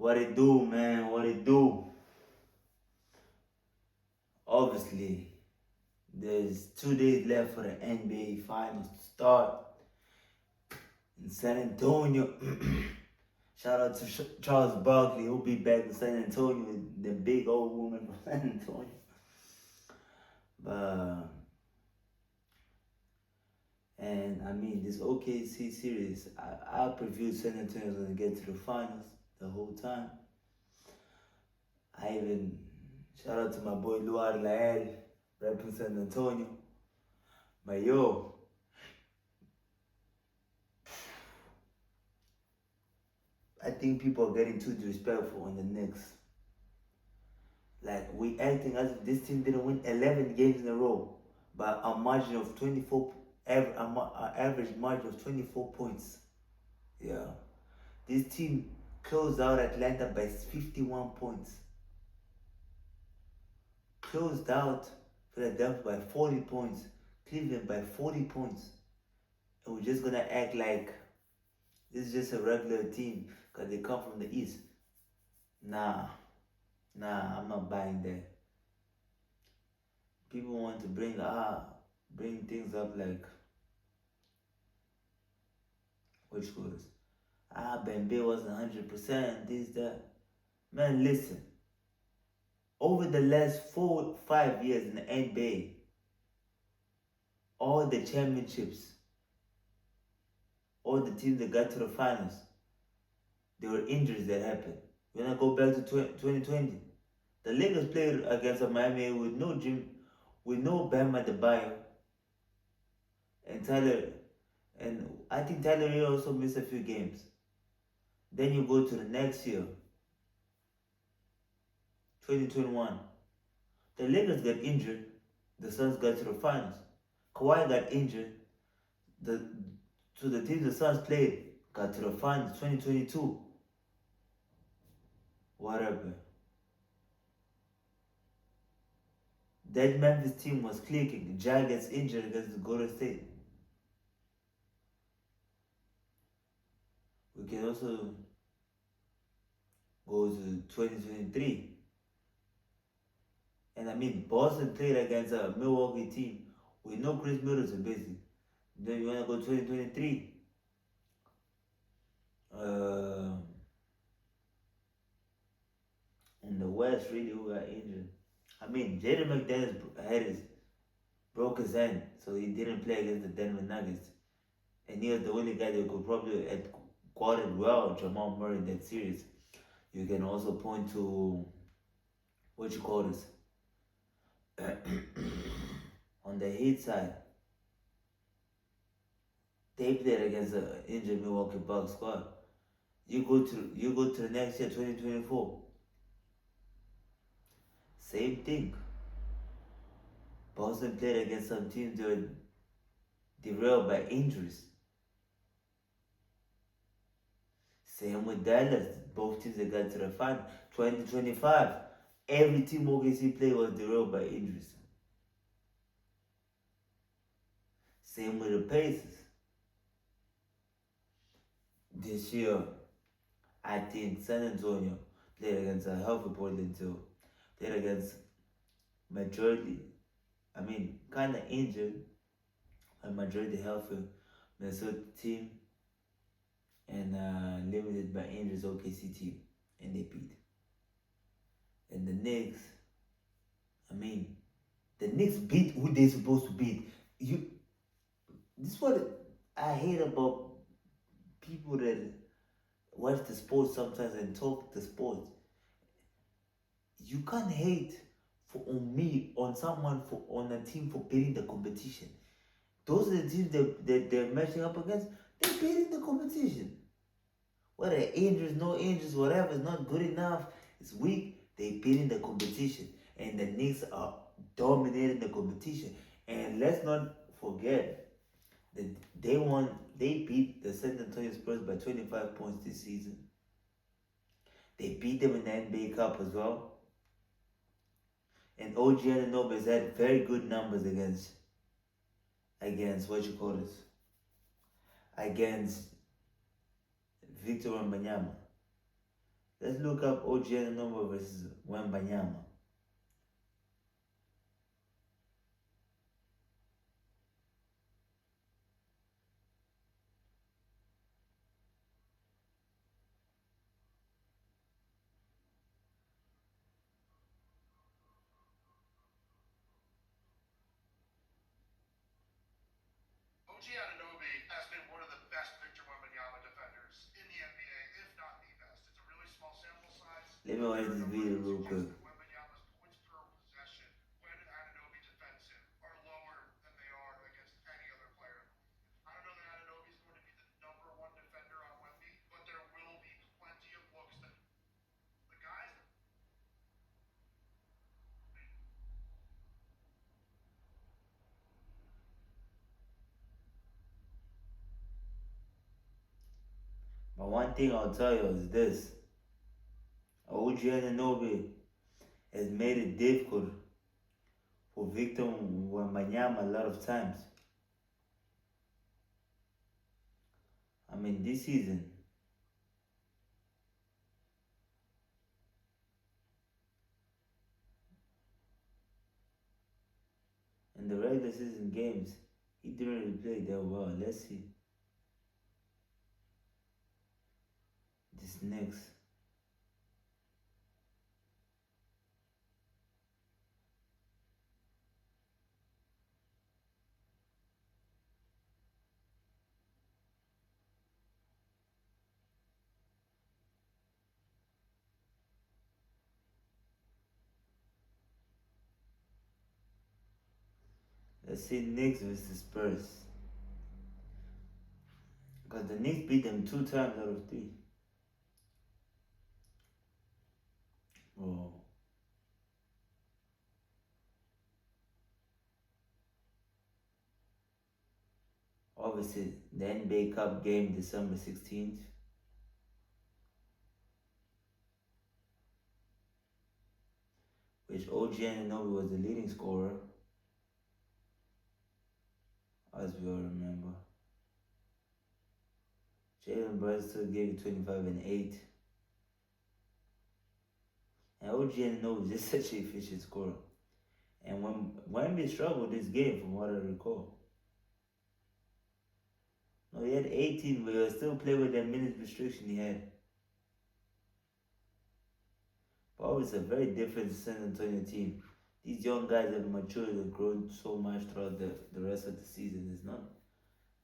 What it do, man? What it do? Obviously, there's 2 days left for the NBA Finals to start in San Antonio. Shout out to Charles Barkley. He'll be back in San Antonio with the big old woman from San Antonio. But and I mean this OKC series, I previewed San Antonio was gonna get to the finals the whole time. I even shout out to my boy Luar Lael, repping San Antonio. But yo, I think people are getting too disrespectful on the Knicks. Like, we acting as if this team didn't win 11 games in a row by a margin of 24, average margin of 24 points. Yeah. This team closed out Atlanta by 51 points. Closed out Philadelphia by 40 points. Cleveland by 40 points. And we're just gonna act like this is just a regular team because they come from the East. Nah, I'm not buying that. People want to bring things up like which quarters. Bembe wasn't 100%, this, that. Man, listen. Over the last 4-5 years in the NBA, all the championships, all the teams that got to the finals, there were injuries that happened. When I go back to 2020, the Lakers played against a Miami with no Bam Adebayo, and I think Tyler Hero also missed a few games. Then you go to the next year, 2021. The Lakers got injured, the Suns got to the finals. Kawhi got injured, the team the Suns played got to the finals 2022. What happened? That Memphis team was clicking. Ja gets injured against the Golden State. We can also go to 2023. And I mean, Boston played against a Milwaukee team with no Chris Middleton, basically. Then you want to go 2023. In the West, really, who got injured? I mean, Jaden McDaniels broke his hand, so he didn't play against the Denver Nuggets. And he was the only guy that could probably have guarded well Jamal Murray in that series. You can also point to what you call this. On the Heat side, they played against the injured Milwaukee Bucks squad. You go to the next year, 2024. Same thing. Boston played against some teams that were derailed by injuries. Same with Dallas. Both teams that got to the final. 2025. Every team OKC played was derailed by injuries. Same with the Pacers. This year, I think San Antonio played against a healthy Portland too. Played against kind of injured, a majority healthy Minnesota team, and limited by injuries OKC team, and they beat. And the Knicks, the Knicks beat who they supposed to beat. This is what I hate about people that watch the sports sometimes and talk the sports. You can't hate on a team for beating the competition. Those are the teams that they're matching up against. They're beating the competition. Whether injuries, no injuries, whatever is not good enough, it's weak, they beating the competition. And the Knicks are dominating the competition. And let's not forget that they beat the San Antonio Spurs by 25 points this season. They beat them in the NBA Cup as well. And OG Anunoby has had very good numbers against against Victor Wembanyama. Let's look up OG Anunoby versus Wembanyama. Let me watch this video real quick. But one thing I'll tell you is this: OG Anunoby has made it difficult for Victor Wembanyama a lot of times. I mean, this season, in the regular season games, he didn't really play that well. Let's see this next. Let's see Knicks versus Spurs. Because the Knicks beat them 2 times out of 3. Oh, obviously, the NBA Cup game December 16th. Which OG Anunoby was the leading scorer, as we all remember. Jalen Brunson gave you 25 and 8. And OG Anunoby is just such an efficient scorer. And when Wemby struggled this game, from what I recall. No, he had 18, but he was still playing with that minutes restriction he had. But obviously, a very different San Antonio team. These young guys have matured and grown so much throughout the rest of the season. It's not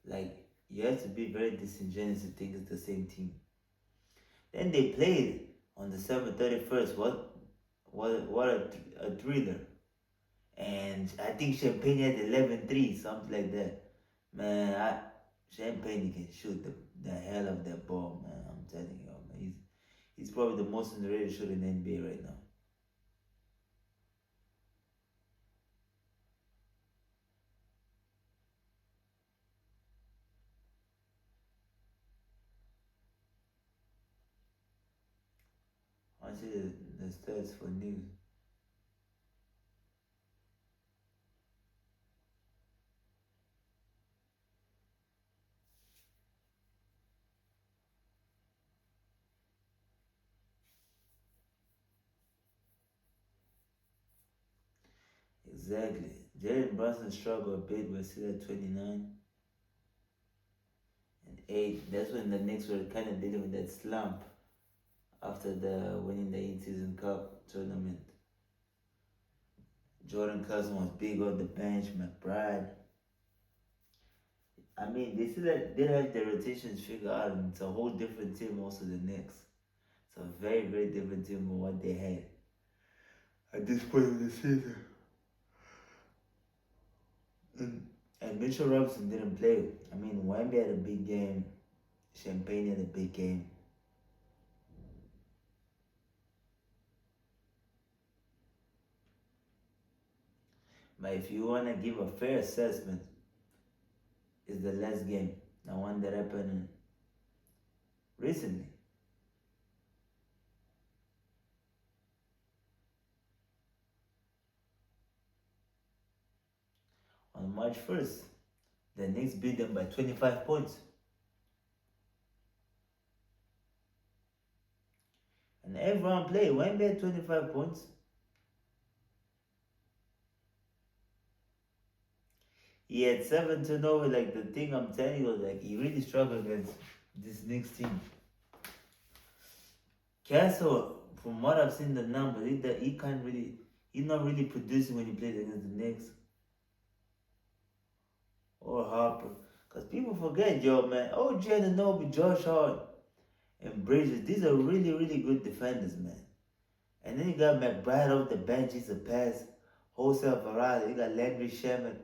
like you have to be very disingenuous to think it's the same team. Then they played on December 31st. What a thriller. And I think Champagne had 11-3, something like that. Man, Champagne can shoot the hell of that ball, man. I'm telling you, man. He's probably the most underrated shooter in the NBA right now. I see the stats for Knicks. Exactly. Jalen Brunson struggled a bit, but still at 29 and 8. That's when the Knicks were kind of dealing with that slump after the winning the in-season cup tournament. Jordan Cousin was big on the bench, McBride. I mean, they still did have their rotations figured out, and it's a whole different team also the Knicks. It's a very, very different team from what they had at this point of the season. And Mitchell Robinson didn't play. I mean, Wemby had a big game. Champagne had a big game. But if you want to give a fair assessment, it's the last game, the one that happened recently. On March 1st, the Knicks beat them by 25 points. And And everyone played. Wemby had 25 points. He had 7 turnovers. Like the thing I'm telling you, like he really struggled against this Knicks team. Castle, from what I've seen the numbers, he can't really, he's not really producing when he plays against the Knicks or Harper. Because people forget, yo, man. OG Anunoby, Josh Hart, and Bridges, these are really, really good defenders, man. And then you got McBride off the bench, he's a pass. Wholesale variety, you got Landry Shaman.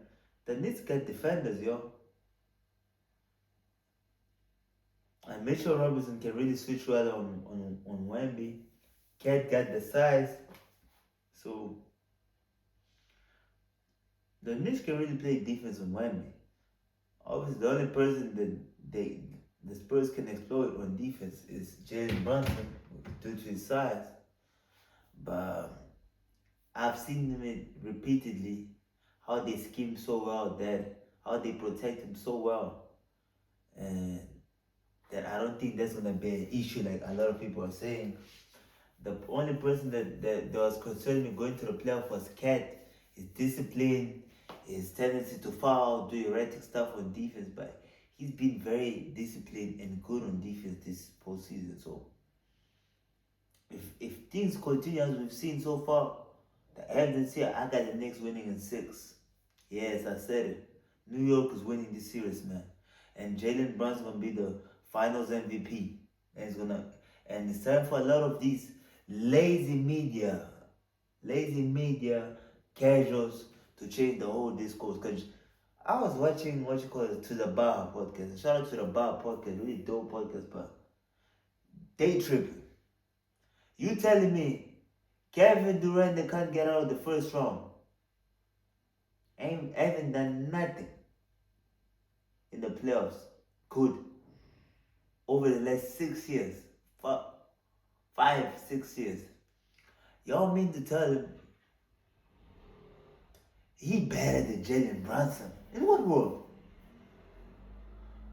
The Knicks got defenders, yo. And Mitchell Robinson can really switch well on Wemby. Cat got the size. So the Knicks can really play defense on Wemby. Obviously, the only person that the Spurs can exploit on defense is Jalen Brunson due to his size. But I've seen him repeatedly how they scheme so well there, how they protect him so well, and that I don't think that's gonna be an issue like a lot of people are saying. The only person that was concerning me going to the playoff was Cat. His discipline, his tendency to foul, do erratic stuff on defense, but he's been very disciplined and good on defense this postseason. So if things continue as we've seen so far, the evidence here, I got the Knicks winning in 6. Yes, I said it. New York is winning this series, man. And Jalen Brunson gonna be the Finals MVP. And it's time for a lot of these lazy media, lazy media casuals to change the whole discourse. Cause I was watching what you call it To the Bar podcast. Shout out to the Bar podcast, really dope podcast, but they tripping. You telling me Kevin Durant they can't get out of the first round? Ain't haven't done nothing in the playoffs good over the last 6 years. 5, 6 years. Y'all mean to tell him he better than Jalen Brunson? In what world?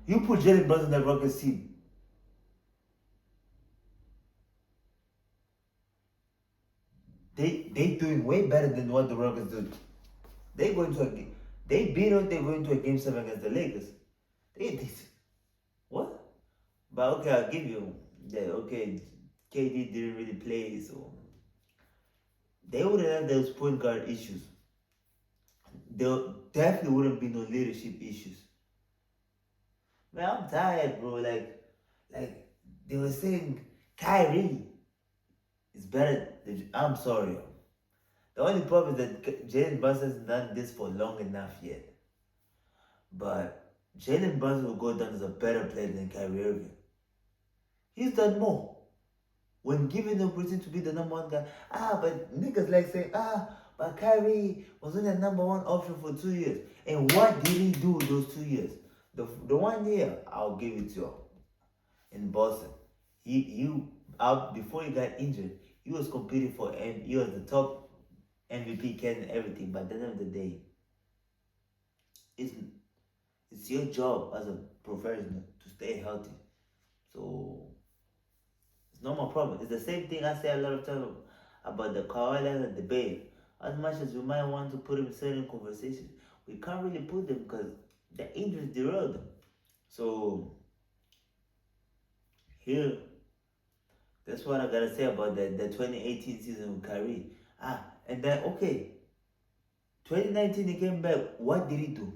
You put Jalen Brunson in that Rockets team. They doing way better than what the Rockets do. They going to a game. They beat us. They going to a game 7 against the Lakers. They what? But okay, I'll give you that. Okay, KD didn't really play, so they wouldn't have those point guard issues. There definitely wouldn't be no leadership issues. Man, I'm tired, bro. Like they were saying, Kyrie is better. I'm sorry. The only problem is that Jalen Brunson has done this for long enough yet. But Jalen Brunson will go down as a better player than Kyrie Irving. He's done more. When given the opportunity to be the number one guy, but niggas like saying, but Kyrie was only the number one option for 2 years. And what did he do those 2 years? The 1 year, I'll give it to you. In Boston, he out before he got injured, he was competing for and he was the top MVP candidate and everything. But at the end of the day, it's it's your job as a professional to stay healthy. So it's not my problem. It's the same thing I say a lot of times about the Kawhi Leonard debate. As much as we might want to put him in certain conversations, we can't really put them because the injuries derailed them. So here, that's what I gotta say about the 2018 season with Kyrie. And then okay, 2019 he came back. What did he do?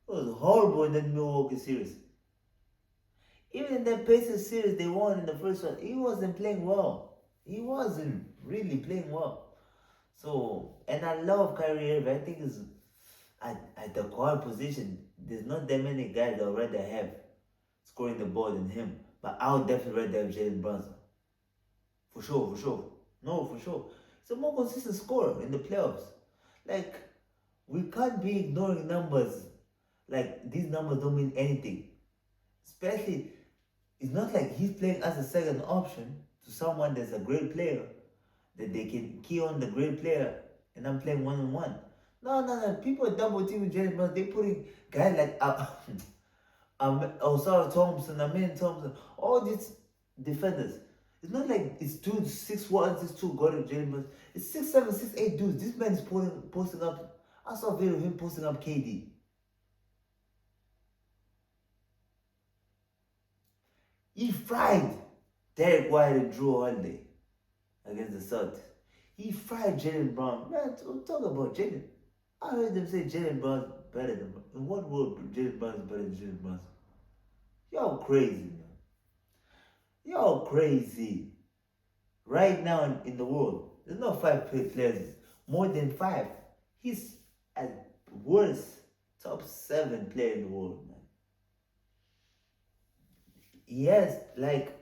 It was horrible in that Milwaukee series. Even in that Pacers series they won in the first one, he wasn't playing well. He wasn't really playing well. So, and I love Kyrie Irving. I think it's at the guard position. There's not that many guys that I'd rather have scoring the ball than him. But I would definitely rather have Jalen Brunson. For sure, for sure. No, for sure. He's a more consistent scorer in the playoffs. Like, we can't be ignoring numbers. Like, these numbers don't mean anything. Especially, it's not like he's playing as a second option to someone that's a great player, that they can key on the great player, and I'm playing one on one. No. People are double teaming Jalen Brunson. They're putting guys like Osara Thompson, Amin Thompson, all these defenders. It's not like it's dudes 6'1", 6'2", guarding Jalen Brunson. It's 6'7", 6'8" dudes. This man is posting up. I saw a video of him posting up KD. He fried Derek White and Drew Holiday against the Celtics. He fried Jalen Brown. Man, talk about Jalen. I heard them say Jalen Brown's better than. In what world Jalen Brown is better than Jalen Brunson? Y'all crazy, man. Y'all crazy. Right now in the world, there's no five players. More than five. He's at worst top 7 player in the world, man. Yes, like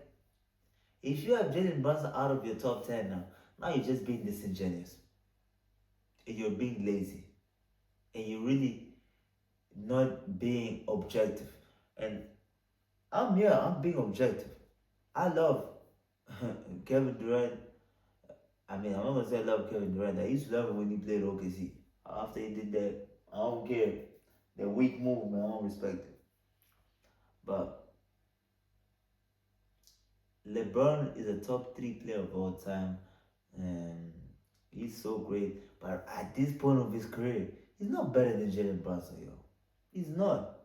if you have Jalen Brunson out of your top 10 now you're just being disingenuous. And you're being lazy. And you're really not being objective. And I'm being objective. I love Kevin Durant. I mean, I'm not gonna say I love Kevin Durant. I used to love him when he played OKC. After he did that, I don't care. The weak move, man, I don't respect it. But LeBron is a top 3 player of all time, and he's so great. But at this point of his career, he's not better than Jalen Brunson, yo. He's not.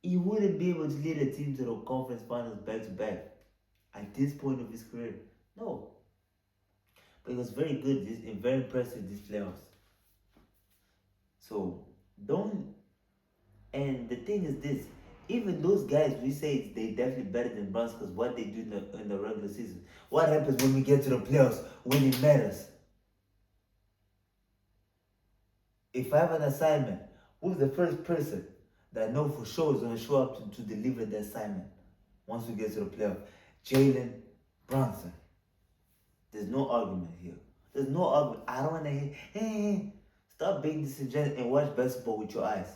He wouldn't be able to lead a team to the conference finals back to back at this point of his career. No. But he was very good and very impressive these playoffs. So don't. And the thing is this: even those guys we say they definitely better than Brunson because what they do in the regular season. What happens when we get to the playoffs when it matters? If I have an assignment, who's the first person that I know for sure is going to show up to deliver the assignment once we get to the playoff? Jalen Brunson. There's no argument here. There's no argument. I don't want to hear, hey, stop being disingenuous and watch basketball with your eyes.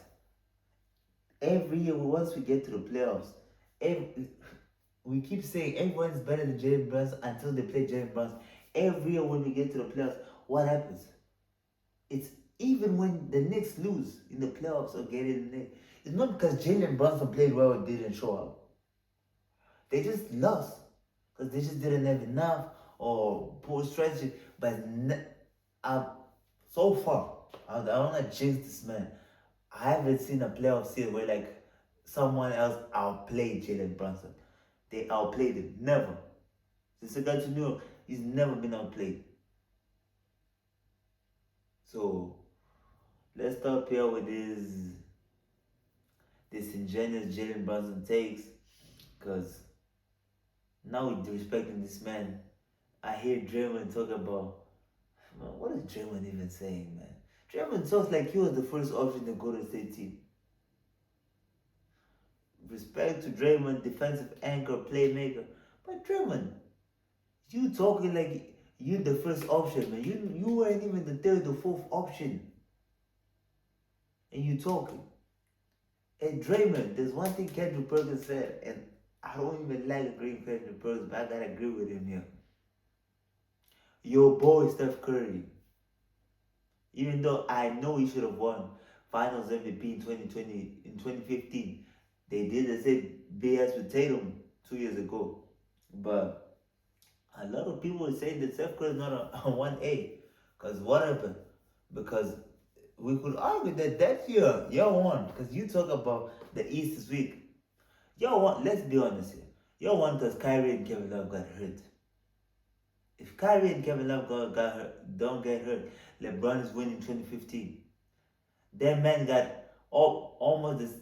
Every year, once we get to the playoffs, we keep saying everyone's better than Jalen Brunson until they play Jalen Brunson. Every year when we get to the playoffs, what happens? It's even when the Knicks lose in the playoffs or get in the Knicks, it's not because Jalen Brunson played well and didn't show up. They just lost because they just didn't have enough or poor strategy. But so far, I don't want to jinx this man. I haven't seen a playoff series where like someone else outplayed Jalen Brunson. They outplayed him. Never. Since I got to New York, he's never been outplayed. So let's stop here with this ingenious Jalen Brunson takes, because now we're disrespecting this man. I hear Draymond talk about, man, what is Draymond even saying, man? Draymond talks like he was the first option to go to the state team. Respect to Draymond, defensive anchor, playmaker. But Draymond, you talking like you the first option, man. You weren't even the third or fourth option. And you talking. And Draymond, there's one thing Kendrick Perkins said, and I don't even like agreeing with Kendrick Perkins, but I gotta agree with him here. Your boy Steph Curry, even though I know he should have won Finals MVP in 2020, in 2015, they did the same BS with Tatum 2 years ago. But a lot of people are saying that Steph Curry is not a 1A. Because what happened? Because we could argue that year, y'all won. Because you talk about the East this week. Y'all won, let's be honest here. Y'all won because Kyrie and Kevin Love got hurt. If Kyrie and Kevin Love got hurt, don't get hurt, LeBron is winning 2015. That man got almost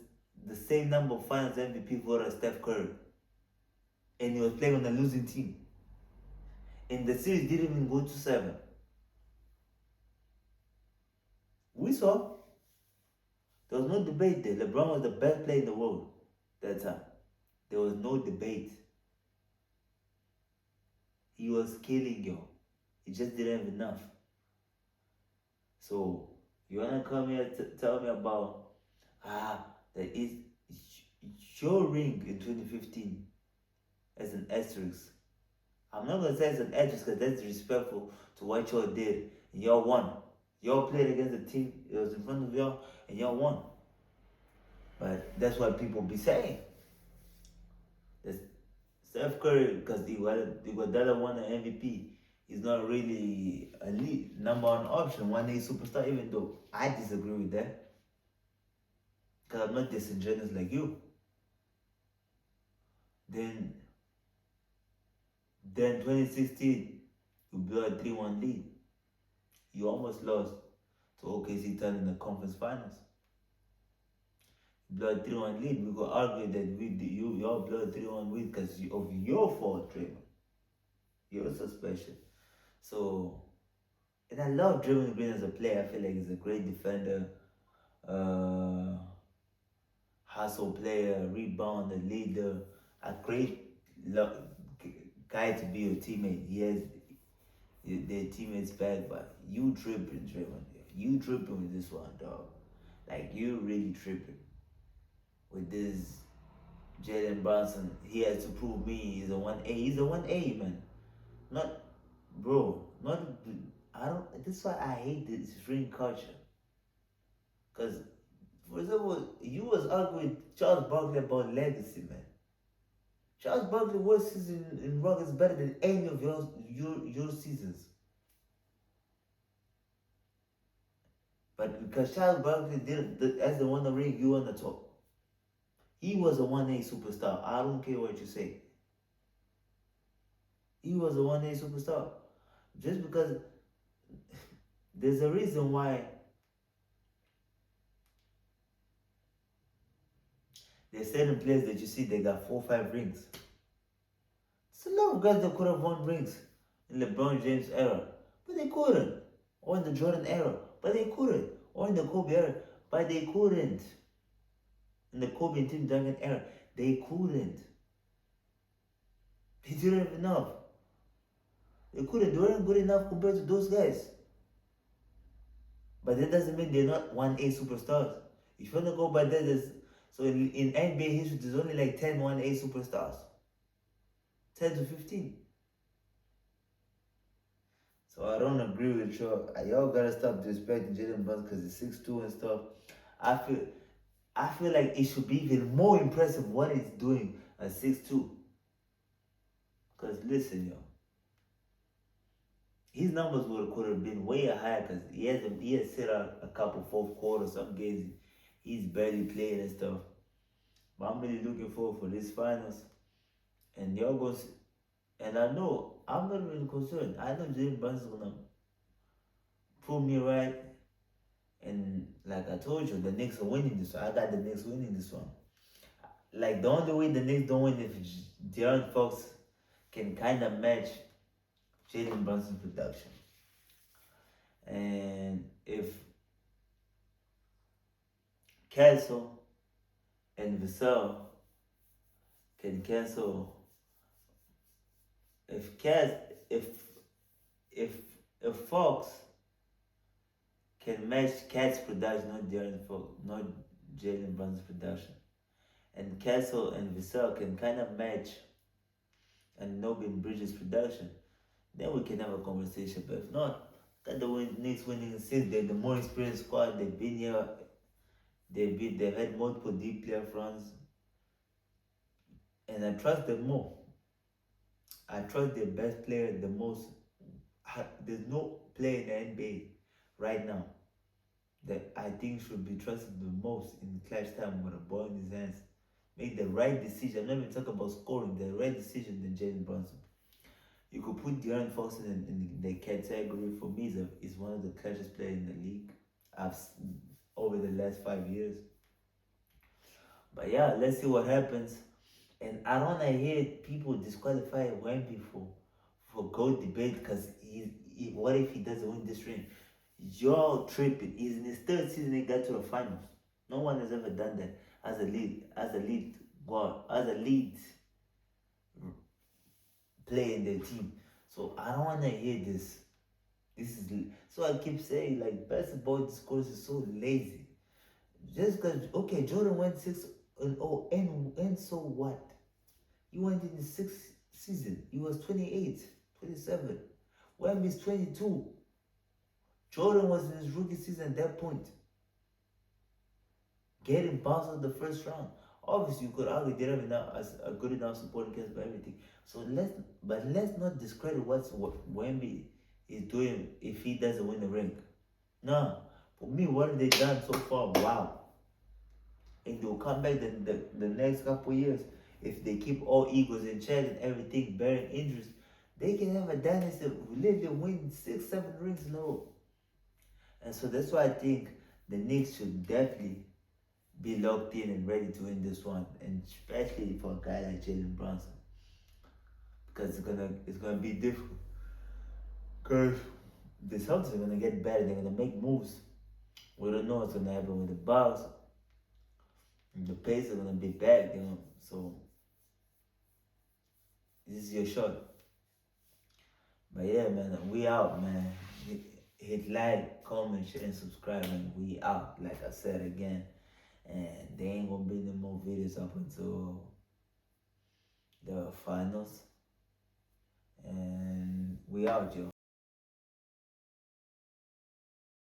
the same number of Finals MVP votes as Steph Curry. And he was playing on a losing team. And the series didn't even go to 7. We saw. There was no debate there. LeBron was the best player in the world that time. There was no debate. He was killing you. He just didn't have enough. So, you wanna come here to tell me about that is your ring in 2015 as an asterisk. I'm not gonna say it's an asterisk because that's disrespectful to what y'all did. And y'all won. Y'all played against a team that was in front of y'all and y'all won. But that's what people be saying. That's Steph Curry, because Iguodala won the MVP, is not really a lead number one option, 1A superstar, even though I disagree with that. Because I'm not disingenuous like you. Then then 2016, you blew a 3-1 lead. You almost lost to OKC Thunder in the conference finals. You blew a 3-1 lead. We could argue that you all blew a 3-1 lead because of your fault, Draymond. You're so special. So, and I love Draymond Green as a player. I feel like he's a great defender, uh, hustle player, rebounder, leader, a great guy to be your teammate. He has their teammates back, but you tripping, Draymond. You tripping with this one, dog. Like you really tripping with this Jalen Brunson. He has to prove me he's a 1A. He's a 1A, man. Not, bro. Not. I don't. That's why I hate this ring culture. Cause, for example, you was arguing with Charles Barkley about legacy, man. Charles Barkley worst season in Rockets better than any of your seasons. But because Charles Barkley did as the one the ring, you on the top. He was a 1A superstar. I don't care what you say. He was a 1A superstar. Just because there's a reason why there's certain players that you see they got 4 or 5 rings. There's a lot of guys that could have won rings in LeBron James era, but they couldn't. Or in the Jordan era, but they couldn't. Or in the Kobe era, but they couldn't. In the Kobe and Tim Duncan era, they couldn't. They didn't have enough. They couldn't. They weren't good enough compared to those guys. But that doesn't mean they're not 1A superstars. If you want to go by that, so in NBA history, there's only like 10 1A superstars. 10 to 15. So I don't agree with you. Y'all gotta stop disrespecting Jalen Brunson because he's 6'2" and stuff. I feel I feel like it should be even more impressive what he's doing at 6'2". Because listen, yo, his numbers could have been way higher because he has set out a couple fourth quarters, some games he's barely playing and stuff. But I'm really looking forward for this finals. And y'all go and I know I'm not really concerned. I know Jalen Brunson's gonna prove me right. And like I told you, the Knicks are winning this one. I got the Knicks winning this one. Like the only way the Knicks don't win if De'Aaron Fox can kind of match Jalen Brunson's production. And if Castle and Vassell can cancel, if Cas, if if Fox can match Cat's production, not De'Aaron Fox, not Jalen Brunson's production, and Castle and Vassell can kind of match and Nobin Bridges' production, then we can have a conversation. But if not, got the Knicks winning since they're the more experienced squad. They've been here. They've had multiple deep playoff runs, and I trust them more. I trust their best player the most. There's no player in the NBA right now that I think should be trusted the most in clutch time with a ball in his hands. Make the right decision. I'm not even talking about scoring. The right decision than Jalen Brunson. You could put De'Aaron Fox in the category. For me, is one of the clutchest players in the league. I've over the last 5 years. But yeah, let's see what happens. And I don't want to hear people disqualify Wemby for GOAT debate because what if he doesn't win this ring? You're tripping. He's in his third season. He got to the finals. No one has ever done that as a lead guard, as a lead player in their team. So I don't want to hear this. This is so I keep saying like basketball discourse is so lazy. Just because okay, Jordan went 6-0 and so what? He went in the sixth season. He was 28, 27. Wemby's 22. Jordan was in his rookie season at that point. getting bounced out the first round. Obviously, you could argue they don't have enough as a good enough supporting cast for everything. So let's not discredit what Wemby is doing if he doesn't win the ring. No, for me, what have they done so far? Wow, and they'll come back the next couple of years if they keep all egos in check and everything, bearing injuries. They can have a dynasty, literally win 6, 7 rings in a row. And so that's why I think the Knicks should definitely be locked in and ready to win this one, and especially for a guy like Jalen Brunson, because it's gonna be difficult. Because the Celtics are gonna get better. They're gonna make moves. We don't know what's gonna happen with the Bucks. The Pacers are gonna be back. So this is your shot. But yeah, man, we out, man. Hit like, comment, share, and subscribe, and we out. Like I said again, and there ain't gonna be no more videos up until the finals. And we out, yo.